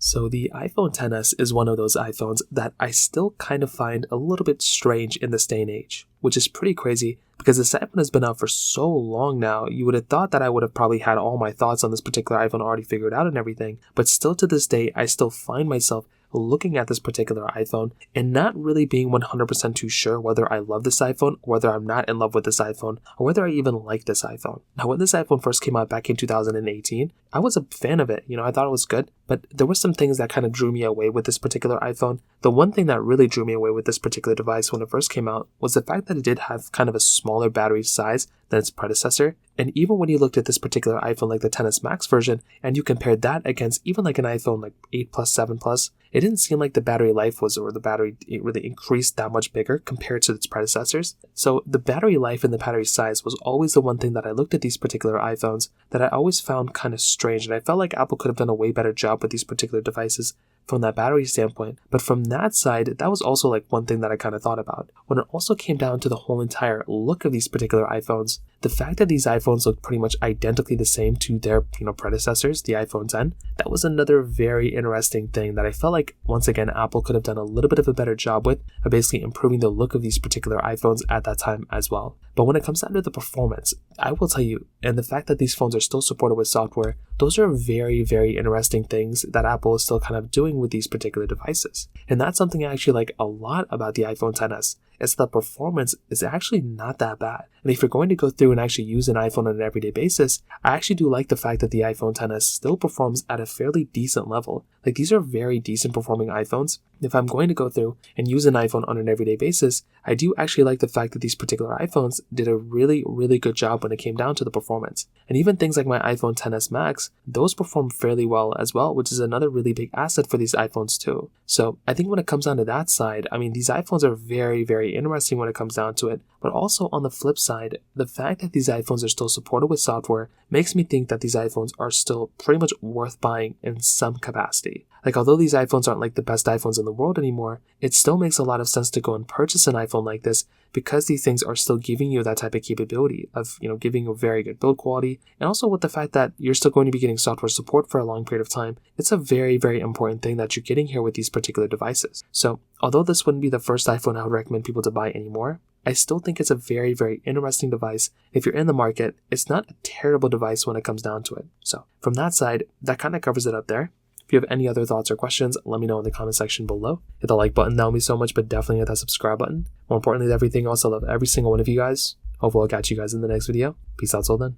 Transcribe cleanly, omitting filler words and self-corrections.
So the iPhone XS is one of those iPhones that I still kind of find a little bit strange in this day and age, which is pretty crazy because this iPhone has been out for so long now. You would have thought that I would have probably had all my thoughts on this particular iPhone already figured out and everything, but still to this day, I still find myself looking at this particular iPhone and not really being 100% too sure whether I love this iPhone, or whether I'm not in love with this iPhone, or whether I even like this iPhone. Now, when this iPhone first came out back in 2018, I was a fan of it. I thought it was good, but there were some things that kind of drew me away with this particular iPhone. The one thing that really drew me away with this particular device when it first came out was the fact that it did have kind of a smaller battery size than its predecessor. And even when you looked at this particular iPhone like the XS Max version, and you compared that against even like an iPhone like 8 Plus, 7 Plus, it didn't seem like the battery life was, or the battery it really increased that much bigger compared to its predecessors. So the battery life and the battery size was always the one thing that I looked at these particular iPhones that I always found kind of strange. And I felt like Apple could have done a way better job with these particular devices from that battery standpoint. But from that side, that was also like one thing that I kind of thought about. When it also came down to the whole entire look of these particular iPhones, the fact that these iPhones look pretty much identically the same to their predecessors, the iPhone X, that was another very interesting thing that I felt like, once again, Apple could have done a little bit of a better job with, of basically improving the look of these particular iPhones at that time as well. But when it comes down to the performance, I will tell you, and the fact that these phones are still supported with software, those are very, very interesting things that Apple is still kind of doing with these particular devices. And that's something I actually like a lot about the iPhone XS, is the performance is actually not that bad. And if you're going to go through and actually use an iPhone on an everyday basis, I actually do like the fact that the iPhone XS still performs at a fairly decent level. Like, these are very decent performing iPhones. If I'm going to go through and use an iPhone on an everyday basis, I do actually like the fact that these particular iPhones did a really, really good job when it came down to the performance. And even things like my iPhone XS Max, those perform fairly well as well, which is another really big asset for these iPhones too. So I think when it comes down to that side, I mean, these iPhones are very, very interesting when it comes down to it. But also on the flip side, the fact that these iPhones are still supported with software makes me think that these iPhones are still pretty much worth buying in some capacity. Like, although these iPhones aren't like the best iPhones in the world anymore, it still makes a lot of sense to go and purchase an iPhone like this, because these things are still giving you that type of capability of, giving you very good build quality. And also with the fact that you're still going to be getting software support for a long period of time, it's a very, very important thing that you're getting here with these particular devices. So although this wouldn't be the first iPhone I would recommend people to buy anymore, I still think it's a very, very interesting device. If you're in the market, it's not a terrible device when it comes down to it. So from that side, that kind of covers it up there. If you have any other thoughts or questions, let me know in the comment section below. Hit the like button, that would mean so much, but definitely hit that subscribe button. More importantly than everything else, I love every single one of you guys. Hopefully I'll catch you guys in the next video. Peace out till then.